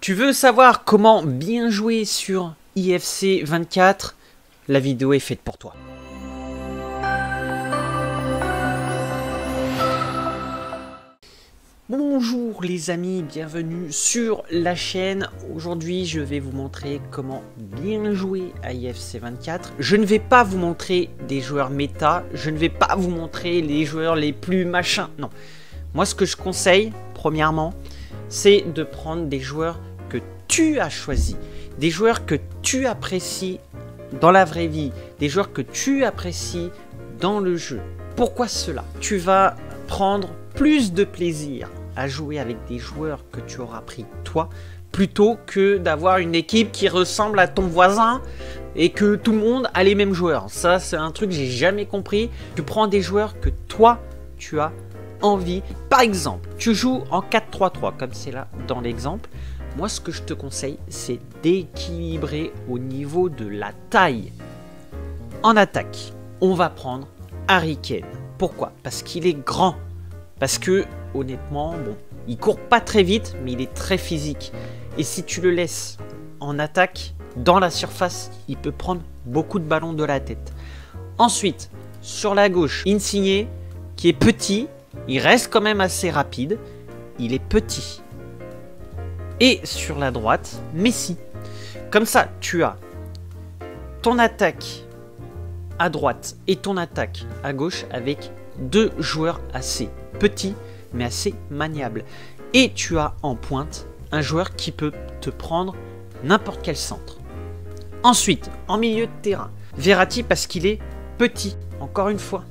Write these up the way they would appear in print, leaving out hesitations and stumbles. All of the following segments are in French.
Tu veux savoir comment bien jouer sur IFC 24? La vidéo est faite pour toi. Bonjour les amis, bienvenue sur la chaîne. Aujourd'hui je vais vous montrer comment bien jouer à IFC 24. Je ne vais pas vous montrer des joueurs méta, je ne vais pas vous montrer les joueurs les plus machins, non. Moi ce que je conseille, premièrement, c'est de prendre des joueurs que tu as choisis, des joueurs que tu apprécies dans la vraie vie, des joueurs que tu apprécies dans le jeu. Pourquoi cela? Tu vas prendre plus de plaisir à jouer avec des joueurs que tu auras pris toi, plutôt que d'avoir une équipe qui ressemble à ton voisin et que tout le monde a les mêmes joueurs. Ça, c'est un truc que j'ai jamais compris. Tu prends des joueurs que toi, tu as envie. Par exemple, tu joues en 4-3-3, comme c'est là dans l'exemple. Moi, ce que je te conseille, c'est d'équilibrer au niveau de la taille. En attaque, on va prendre Harry Kane. Pourquoi? Parce qu'il est grand. Parce que, honnêtement, bon, il court pas très vite, mais il est très physique. Et si tu le laisses en attaque, dans la surface, il peut prendre beaucoup de ballons de la tête. Ensuite, sur la gauche, Insigne, qui est petit, il reste quand même assez rapide. Il est petit. Et sur la droite, Messi. Comme ça, tu as ton attaque à droite et ton attaque à gauche avec deux joueurs assez petits mais assez maniables. Et tu as en pointe un joueur qui peut te prendre n'importe quel centre. Ensuite, en milieu de terrain, Verratti parce qu'il est petit, encore une fois.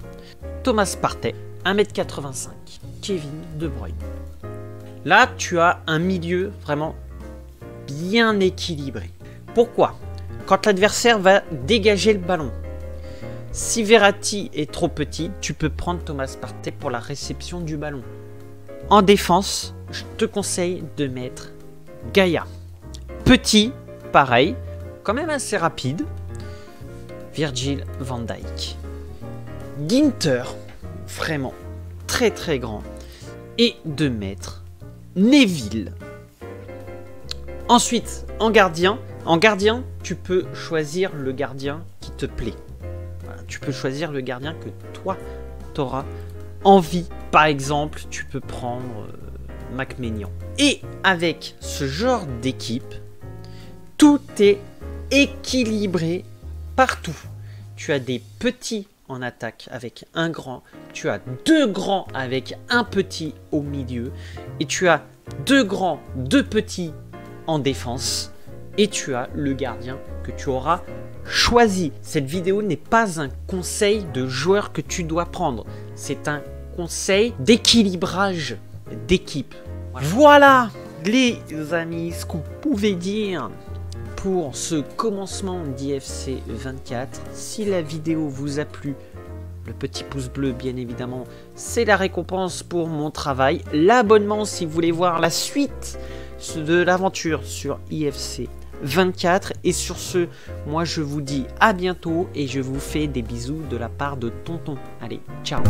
Thomas Partey, 1m85. Kevin De Bruyne. Là, tu as un milieu vraiment bien équilibré. Pourquoi? Quand l'adversaire va dégager le ballon. Si Verratti est trop petit, tu peux prendre Thomas Partey pour la réception du ballon. En défense, je te conseille de mettre Gaïa. Petit, pareil, quand même assez rapide. Virgil van Dijk. Ginter, vraiment très très grand. Et de mettre Neville. Ensuite, en gardien, tu peux choisir le gardien qui te plaît. Voilà, tu peux choisir le gardien que toi, tu auras envie. Par exemple, tu peux prendre McMaignan. Et avec ce genre d'équipe, tout est équilibré partout. Tu as des petits en attaque avec un grand, tu as deux grands avec un petit au milieu, et tu as deux grands, deux petits en défense, et tu as le gardien que tu auras choisi. Cette vidéo n'est pas un conseil de joueur que tu dois prendre, c'est un conseil d'équilibrage d'équipe. Voilà les amis, ce qu'on pouvait dire pour ce commencement d'IFC 24. Si la vidéo vous a plu, le petit pouce bleu bien évidemment, c'est la récompense pour mon travail. L'abonnement si vous voulez voir la suite de l'aventure sur IFC 24. Et sur ce, moi je vous dis à bientôt et je vous fais des bisous de la part de Tonton. Allez, ciao!